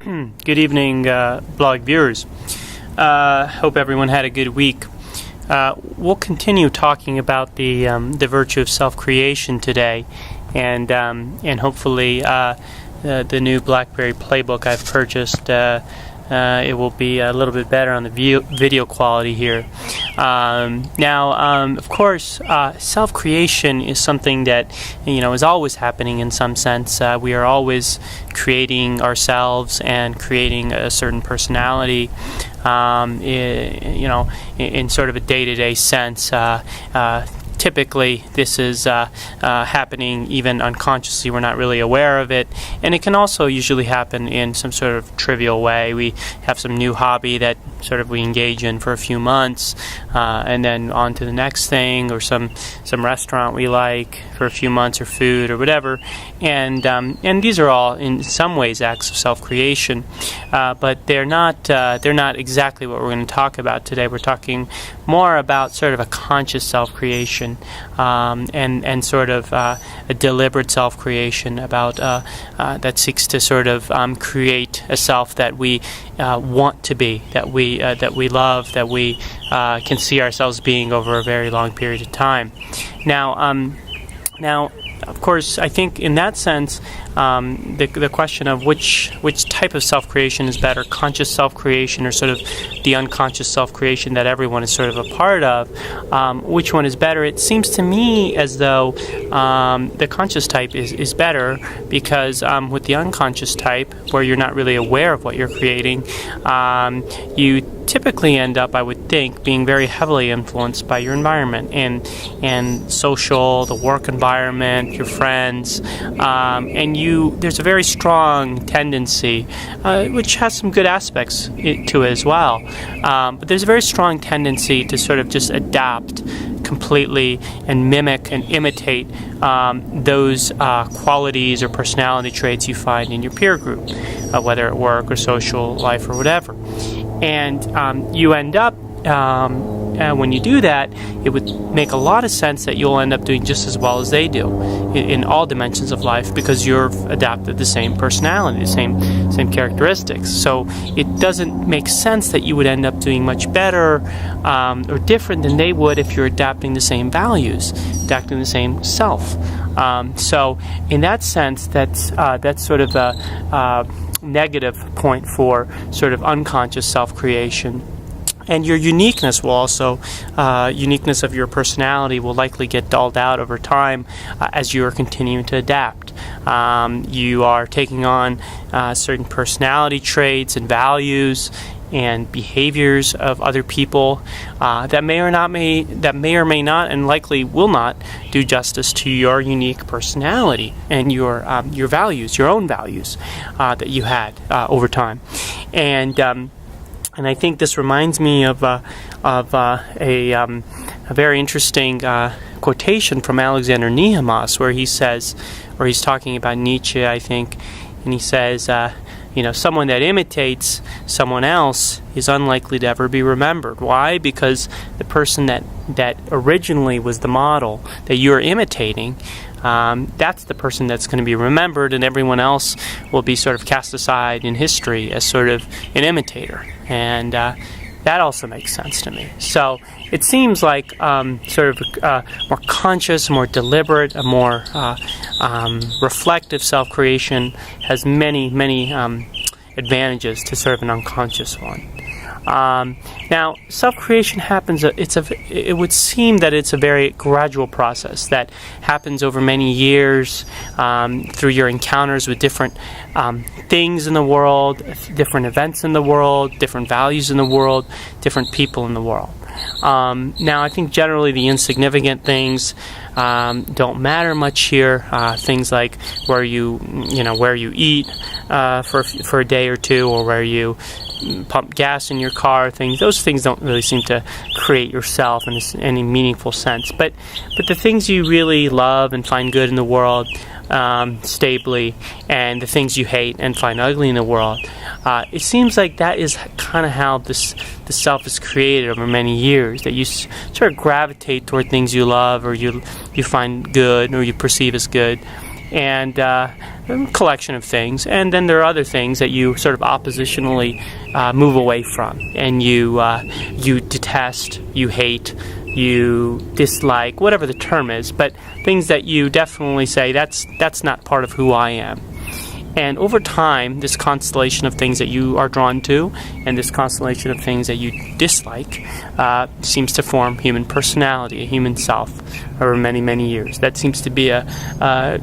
Good evening, blog viewers. Hope everyone had a good week. We'll continue talking about the virtue of self-creation today, and hopefully the new BlackBerry Playbook I've purchased. It will be a little bit better on the video quality here. Of course, self-creation is something that is always happening in some sense. We are always creating ourselves and creating a certain personality, in sort of a day-to-day sense. Typically, this is happening even unconsciously. We're not really aware of it. And it can also usually happen in some sort of trivial way. We have some new hobby that sort of we engage in for a few months, and then on to the next thing, or some restaurant we like for a few months, or food, or whatever. And these are all, in some ways, acts of self-creation. But they're not exactly what we're going to talk about today. We're talking more about sort of a conscious self-creation, and sort of a deliberate self-creation about that seeks to sort of create a self that we want to be, that we love, that we can see ourselves being over a very long period of time. Now, of course, I think in that sense, the question of which type of self-creation is better, conscious self-creation or sort of the unconscious self-creation that everyone is sort of a part of, which one is better? It seems to me as though the conscious type is better, because with the unconscious type, where you're not really aware of what you're creating, you typically end up, I would think, being very heavily influenced by your environment and social, the work environment, your friends, and there's a very strong tendency, which has some good aspects to it as well, but there's a very strong tendency to sort of just adapt completely and mimic and imitate those qualities or personality traits you find in your peer group, whether at work or social life or whatever. And you end up, when you do that, it would make a lot of sense that you'll end up doing just as well as they do in all dimensions of life, because you've adapted the same personality, the same characteristics. So it doesn't make sense that you would end up doing much better or different than they would if you're adapting the same values, adapting the same self. So in that sense, that's sort of a negative point for sort of unconscious self-creation. And your uniqueness will also, uniqueness of your personality will likely get dulled out over time as you are continuing to adapt. You are taking on certain personality traits and values and behaviors of other people that may or may not, and likely will not, do justice to your unique personality and your values, your own values that you had over time. And I think this reminds me of a very interesting quotation from Alexander Niehaus, where he says, or he's talking about Nietzsche, I think, and he says, someone that imitates someone else is unlikely to ever be remembered. Why? Because the person that originally was the model that you're imitating, that's the person that's going to be remembered, and everyone else will be sort of cast aside in history as sort of an imitator. And that also makes sense to me. So it seems like sort of more conscious, more deliberate, a more reflective self-creation has many advantages to sort of an unconscious one. Now, self-creation happens, it would seem that it's a very gradual process that happens over many years through your encounters with different things in the world, different events in the world, different values in the world, different people in the world. Now, I think generally the insignificant things don't matter much here. Things like where you eat for a day or two, or where you pump gas in your car. Those things don't really seem to create yourself in any meaningful sense. But the things you really love and find good in the world, stably, and the things you hate and find ugly in the world, it seems like that is kind of how the self is created over many years, that you sort of gravitate toward things you love, or you find good, or you perceive as good, and a collection of things. And then there are other things that you sort of oppositionally move away from, and you detest, you hate, you dislike, whatever the term is, but things that you definitely say, that's not part of who I am. And over time, this constellation of things that you are drawn to and this constellation of things that you dislike seems to form human personality, a human self, over many, many years. That seems to be a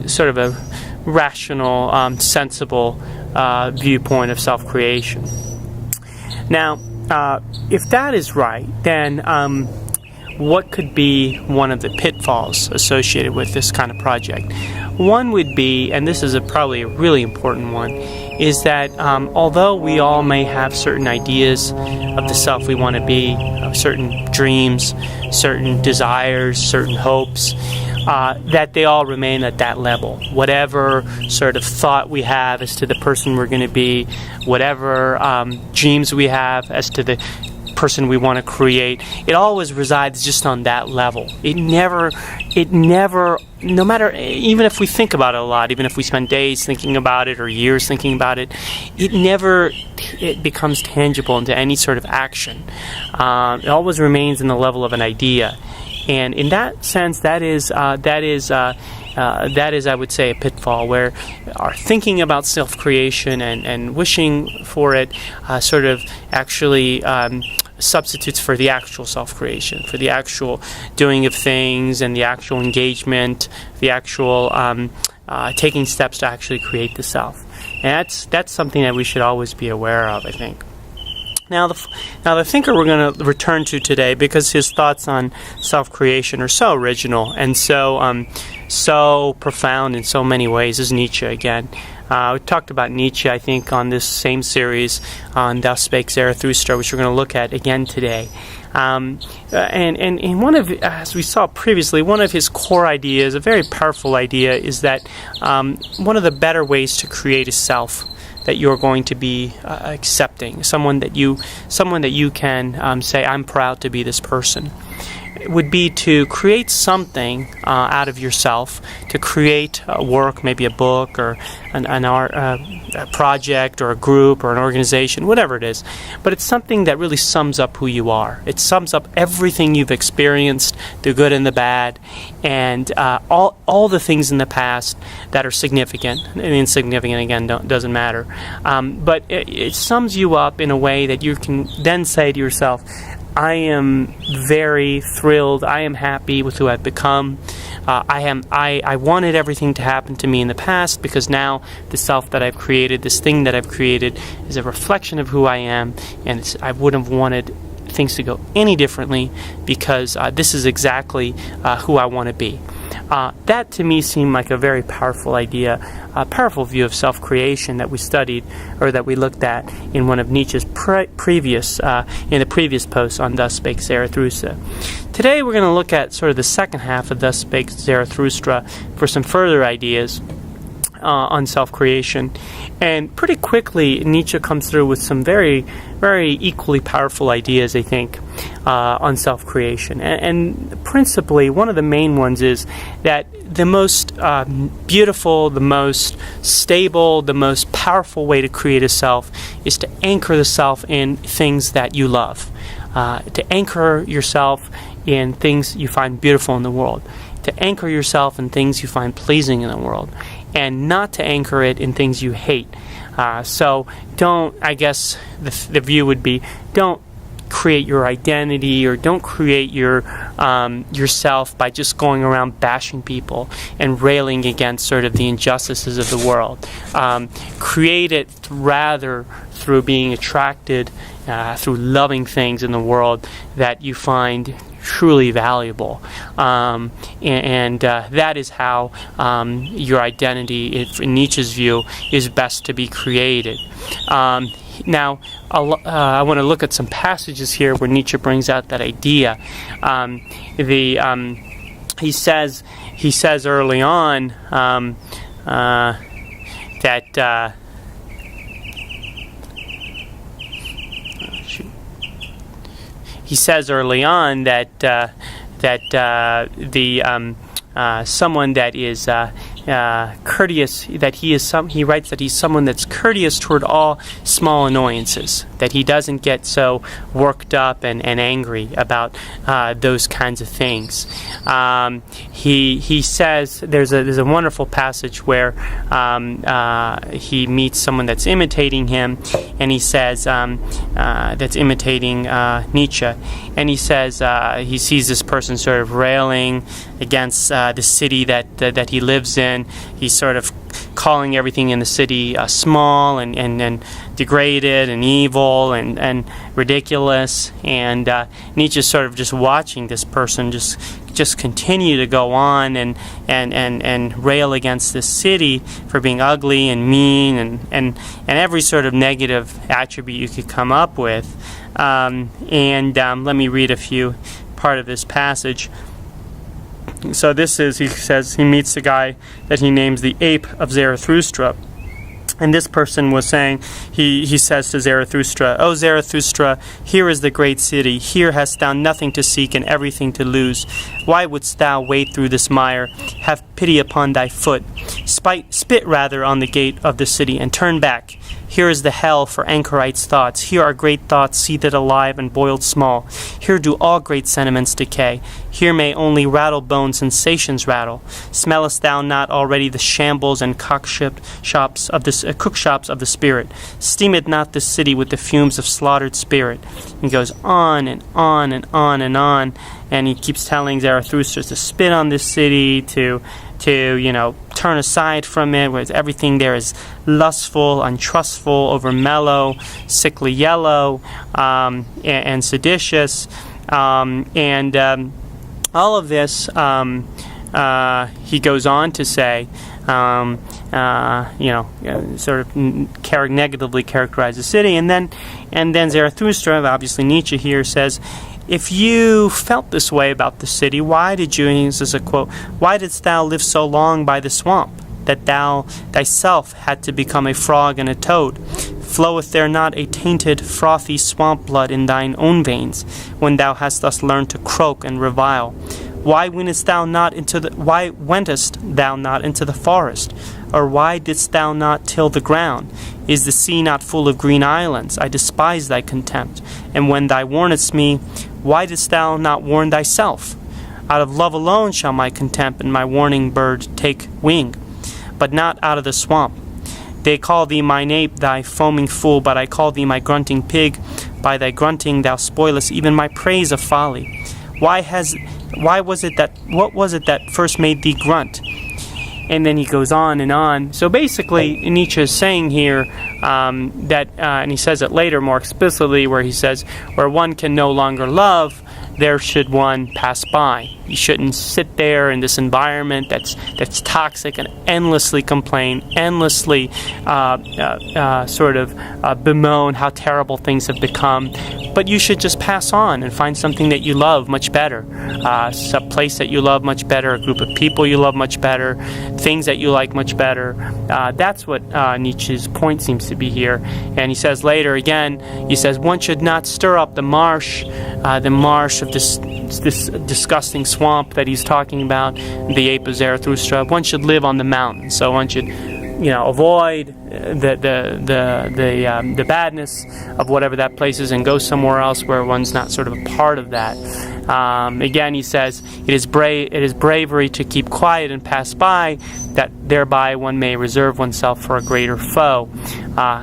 sort of a rational, sensible viewpoint of self-creation. Now, if that is right, then what could be one of the pitfalls associated with this kind of project? One would be, and this is probably a really important one, is that although we all may have certain ideas of the self we want to be, certain dreams, certain desires, certain hopes, that they all remain at that level. Whatever sort of thought we have as to the person we're going to be, whatever dreams we have as to the person we want to create, it always resides just on that level. It never, no matter, even if we think about it a lot, even if we spend days thinking about it or years thinking about it, it becomes tangible into any sort of action. It always remains in the level of an idea. And in that sense, that is, I would say, a pitfall where our thinking about self-creation and wishing for it sort of actually substitutes for the actual self-creation, for the actual doing of things and the actual engagement, the actual taking steps to actually create the self. And that's something that we should always be aware of, I think. Now the thinker we're going to return to today, because his thoughts on self-creation are so original and so profound in so many ways, is Nietzsche again. We talked about Nietzsche, I think, on this same series on Thus Spake Zarathustra, which we're going to look at again today. And one of, as we saw previously, one of his core ideas, a very powerful idea, is that one of the better ways to create a self that you're going to be accepting, someone that you can say, I'm proud to be this person, would be to create something out of yourself, to create a work, maybe a book or an art, a project or a group or an organization, whatever it is. But it's something that really sums up who you are. It sums up everything you've experienced, the good and the bad, and all the things in the past that are significant. And insignificant, again, doesn't matter. But it sums you up in a way that you can then say to yourself, I am very thrilled. I am happy with who I've become. I wanted everything to happen to me in the past, because now the self that I've created, this thing that I've created, is a reflection of who I am, and I wouldn't have wanted things to go any differently, because this is exactly who I want to be. That to me seemed like a very powerful idea, a powerful view of self-creation that we studied, or that we looked at in one of Nietzsche's previous posts on Thus Spake Zarathustra. Today we're going to look at sort of the second half of Thus Spake Zarathustra for some further ideas on self-creation. And pretty quickly, Nietzsche comes through with some very, very equally powerful ideas, I think, on self-creation. And principally, one of the main ones is that the most beautiful, the most stable, the most powerful way to create a self is to anchor the self in things that you love. To anchor yourself in things you find beautiful in the world. To anchor yourself in things you find pleasing in the world. And not to anchor it in things you hate. So don't, I guess the view would be, don't create your identity, or don't create yourself by just going around bashing people and railing against sort of the injustices of the world. Create it rather through being attracted, through loving things in the world that you find truly valuable, and that is how your identity, in Nietzsche's view, is best to be created. Now, I want to look at some passages here where Nietzsche brings out that idea. He says early on that. He says early on that someone that is courteous, that he writes that he's someone that's courteous toward all small annoyances, that he doesn't get so worked up and angry about those kinds of things. He says there's a wonderful passage where he meets someone that's imitating him, and he says that's imitating Nietzsche, and he says he sees this person sort of railing against the city that he lives in. He's sort of calling everything in the city small and degraded and evil and ridiculous, and Nietzsche's sort of just watching this person just continue to go on and rail against this city for being ugly and mean and every sort of negative attribute you could come up with. Let me read a few part of this passage. So this is, he says, he meets the guy that he names the ape of Zarathustra. And this person was saying, he says to Zarathustra, "O Zarathustra, here is the great city. Here hast thou nothing to seek and everything to lose. Why wouldst thou wade through this mire? Have pity upon thy foot. Spit rather on the gate of the city and turn back. Here is the hell for anchorites' thoughts. Here are great thoughts seethed alive and boiled small. Here do all great sentiments decay. Here may only rattle bone sensations rattle. Smellest thou not already the shambles and cookshops of the spirit? Steam it not the city with the fumes of slaughtered spirit?" He goes on and on and on and on, and he keeps telling Zarathustra to spit on this city, to turn aside from it, where everything there is lustful, untrustful, over mellow, sickly yellow, and seditious, all of this. He goes on to say, sort of negatively characterize the city, and then Zarathustra, obviously Nietzsche here, says, "If you felt this way about the city, why did you," and this is a quote, "why didst thou live so long by the swamp, that thou thyself had to become a frog and a toad? Floweth there not a tainted, frothy swamp blood in thine own veins, when thou hast thus learned to croak and revile? Why wentest thou not into the forest? Or why didst thou not till the ground? Is the sea not full of green islands? I despise thy contempt. And when thou warnest me, why didst thou not warn thyself? Out of love alone shall my contempt and my warning bird take wing, but not out of the swamp. They call thee mine ape, thy foaming fool, but I call thee my grunting pig. By thy grunting thou spoilest even my praise of folly. What was it that first made thee grunt?" And then he goes on and on. So basically, Nietzsche is saying here that, and he says it later more explicitly, where he says, where one can no longer love, there should one pass by. You shouldn't sit there in this environment that's toxic and endlessly complain, endlessly bemoan how terrible things have become. But you should just pass on and find something that you love much better, a place that you love much better, a group of people you love much better, things that you like much better. That's what Nietzsche's point seems to be here. And he says later again, he says, one should not stir up the marsh of this disgusting swamp that he's talking about, the ape of Zarathustra. One should live on the mountain, so one should, avoid the badness of whatever that place is and go somewhere else where one's not sort of a part of that. Again, he says, it is bravery to keep quiet and pass by, that thereby one may reserve oneself for a greater foe.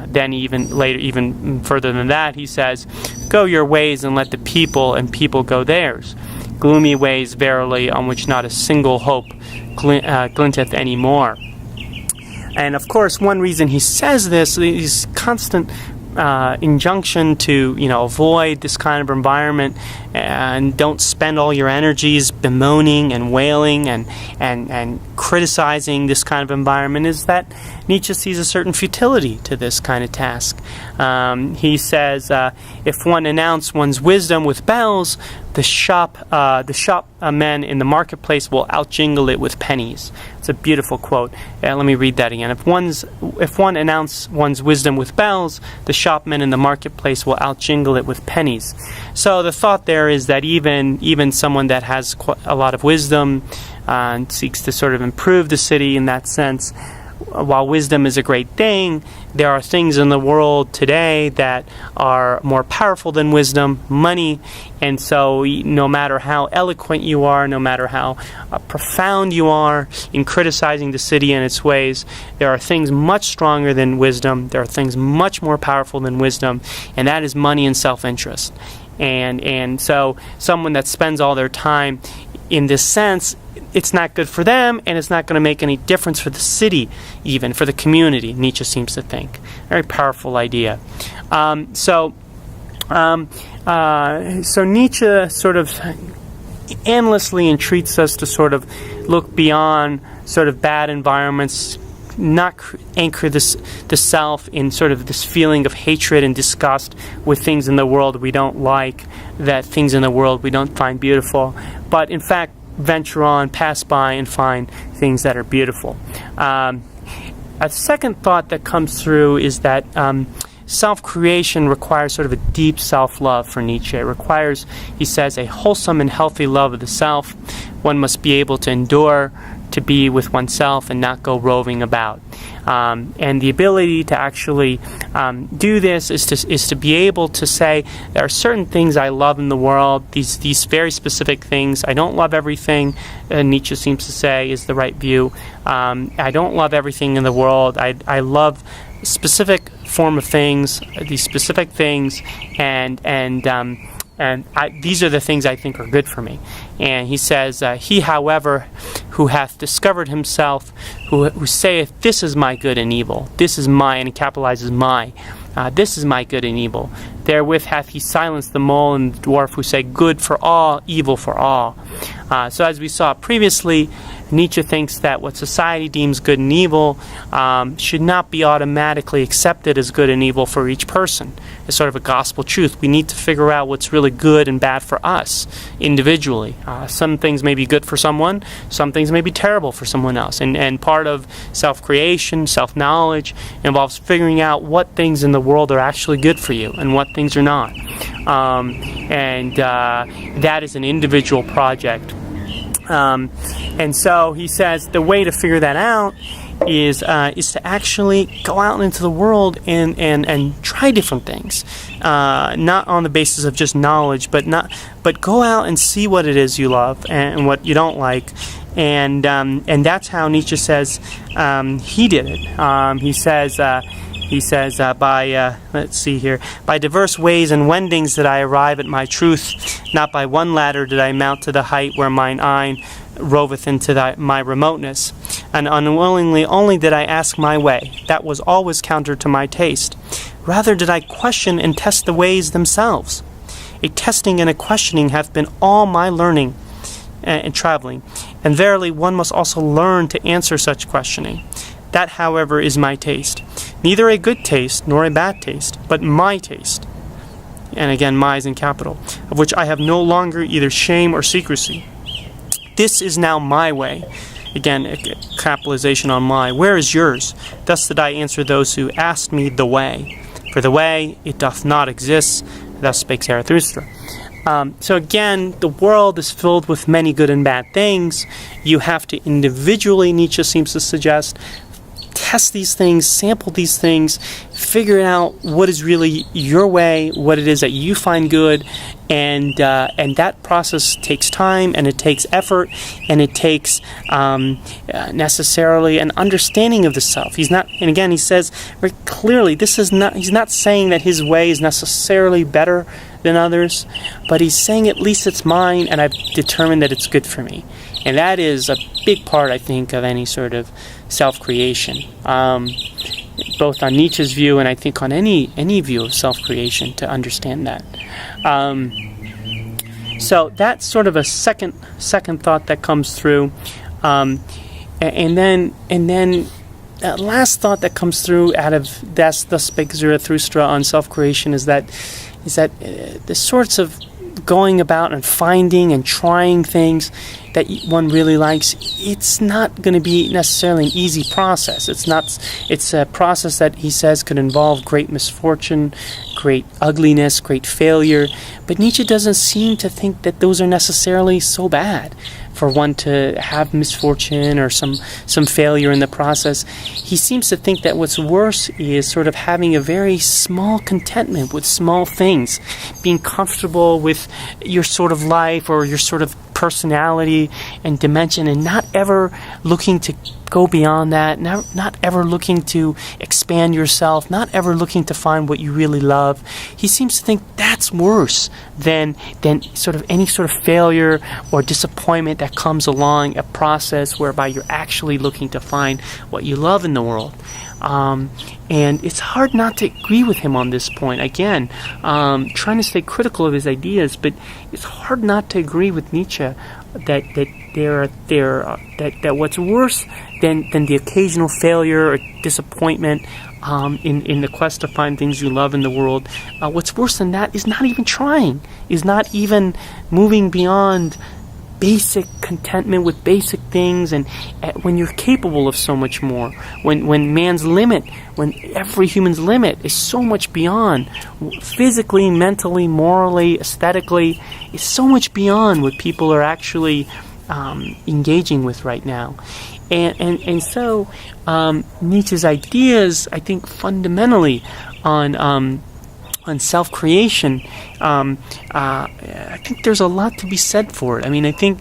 Then even further than that, he says, go your ways and let the people go theirs. Gloomy ways, verily, on which not a single hope glinteth any more. And of course, one reason he says this is constant injunction to avoid this kind of environment and don't spend all your energies bemoaning and wailing and criticizing this kind of environment, is that Nietzsche sees a certain futility to this kind of task. He says, if one announce one's wisdom with bells, the shop men in the marketplace will outjingle it with pennies. It's a beautiful quote. Let me read that again. If one announce one's wisdom with bells, the shopmen in the marketplace will outjingle it with pennies. So the thought there is that even someone that has a lot of wisdom, and seeks to sort of improve the city in that sense. While wisdom is a great thing, there are things in the world today that are more powerful than wisdom, money, and so no matter how eloquent you are, no matter how profound you are in criticizing the city and its ways, there are things much stronger than wisdom, there are things much more powerful than wisdom, and that is money and self-interest. And so someone that spends all their time in this sense, it's not good for them, and it's not going to make any difference for the city, even for the community, Nietzsche seems to think. Very powerful idea. So Nietzsche sort of endlessly entreats us to sort of look beyond sort of bad environments, not anchor the self in sort of this feeling of hatred and disgust with things in the world we don't like, that things in the world we don't find beautiful, but in fact venture on, pass by, and find things that are beautiful. A second thought that comes through is that self-creation requires sort of a deep self-love for Nietzsche. It requires, he says, a wholesome and healthy love of the self. One must be able to endure to be with oneself and not go roving about. And the ability to actually do this is to be able to say, there are certain things I love in the world, these very specific things. I don't love everything, Nietzsche seems to say is the right view. I don't love everything in the world. I love specific form of things, these specific things, and these are the things I think are good for me. And he says, he, however, who hath discovered himself, who saith, this is my good and evil, this is my, and he capitalizes my, this is my good and evil. Therewith hath he silenced the mole and the dwarf who say, good for all, evil for all. So as we saw previously, Nietzsche thinks that what society deems good and evil should not be automatically accepted as good and evil for each person. It's sort of a gospel truth. We need to figure out what's really good and bad for us individually. Some things may be good for someone, some things may be terrible for someone else. And part of self-creation, self-knowledge, involves figuring out what things in the world are actually good for you and what things are not. That is an individual project. And so he says the way to figure that out is to actually go out into the world and try different things, not on the basis of just knowledge, but go out and see what it is you love and what you don't like, and that's how Nietzsche says he did it. He says, let's see here, by diverse ways and wendings did I arrive at my truth, not by one ladder did I mount to the height where mine eye roveth into my remoteness, and unwillingly only did I ask my way, that was always counter to my taste. Rather did I question and test the ways themselves. A testing and a questioning hath been all my learning and traveling, and verily one must also learn to answer such questioning. That, however, is my taste. Neither a good taste nor a bad taste, but my taste. And again, my is in capital, of which I have no longer either shame or secrecy. This is now my way. Again, a capitalization on my. Where is yours? Thus did I answer those who asked me the way. For the way, it doth not exist. Thus spake Zarathustra. So again, the world is filled with many good and bad things. You have to individually, Nietzsche seems to suggest, test these things, sample these things, figure out what is really your way, what it is that you find good, and that process takes time, and it takes effort, and it takes necessarily an understanding of the self. He's not, and again, he says very clearly, he's not saying that his way is necessarily better than others, but he's saying at least it's mine, and I've determined that it's good for me. And that is a big part, I think, of any sort of self-creation, both on Nietzsche's view and I think on any view of self-creation, to understand that. So that's sort of a second thought that comes through, and then last thought that comes through out of thus spake Zarathustra on self-creation is that the sorts of going about and finding and trying things that one really likes, it's not going to be necessarily an easy process. It's a process that he says could involve great misfortune, great ugliness, great failure, but Nietzsche doesn't seem to think that those are necessarily so bad. for one to have misfortune or some failure in the process. He seems to think that what's worse is sort of having a very small contentment with small things, being comfortable with your sort of life or your sort of personality and dimension, and not ever looking to go beyond that, not ever looking to expand yourself, not ever looking to find what you really love. He seems to think that's worse than sort of any sort of failure or disappointment that comes along a process whereby you're actually looking to find what you love in the world. And it's hard not to agree with him on this point. Again, trying to stay critical of his ideas, but it's hard not to agree with Nietzsche that what's worse than the occasional failure or disappointment in the quest to find things you love in the world, what's worse than that is not even trying, is not even moving beyond basic contentment with basic things, and when you're capable of so much more, when man's limit, when every human's limit is so much beyond, physically, mentally, morally, aesthetically, is so much beyond what people are actually engaging with right now. And so Nietzsche's ideas, I think, fundamentally on self-creation, I think there's a lot to be said for it. I mean, I think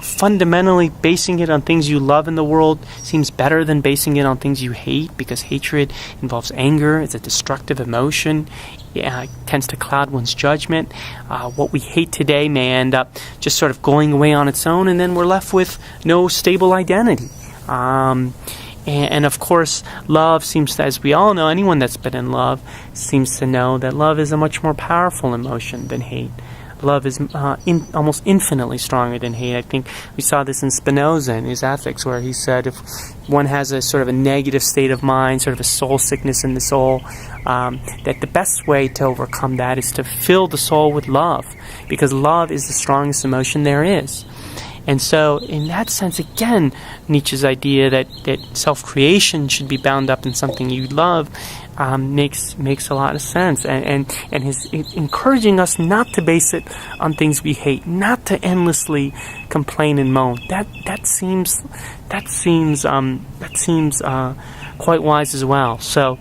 fundamentally basing it on things you love in the world seems better than basing it on things you hate, because hatred involves anger. It's a destructive emotion. It tends to cloud one's judgment. What we hate today may end up just sort of going away on its own, and then we're left with no stable identity. And of course, love seems to, as we all know, anyone that's been in love seems to know that love is a much more powerful emotion than hate. Love is almost infinitely stronger than hate. I think we saw this in Spinoza in his Ethics, where he said if one has a sort of a negative state of mind, sort of a soul sickness in the soul, that the best way to overcome that is to fill the soul with love, because love is the strongest emotion there is. And so, in that sense, again, Nietzsche's idea that self-creation should be bound up in something you love makes a lot of sense. And his encouraging us not to base it on things we hate, not to endlessly complain and moan. That seems quite wise as well. So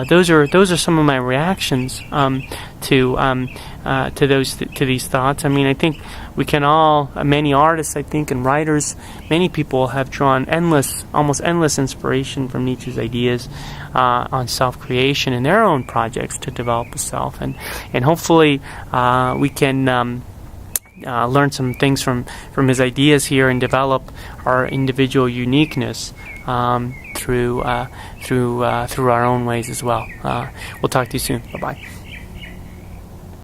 those are some of my reactions to these thoughts. I mean, I think we can all, many artists, I think, and writers, many people have drawn almost endless inspiration from Nietzsche's ideas on self-creation in their own projects to develop a self, and hopefully we can learn some things from his ideas here and develop our individual uniqueness through our own ways as well. We'll talk to you soon. Bye-bye.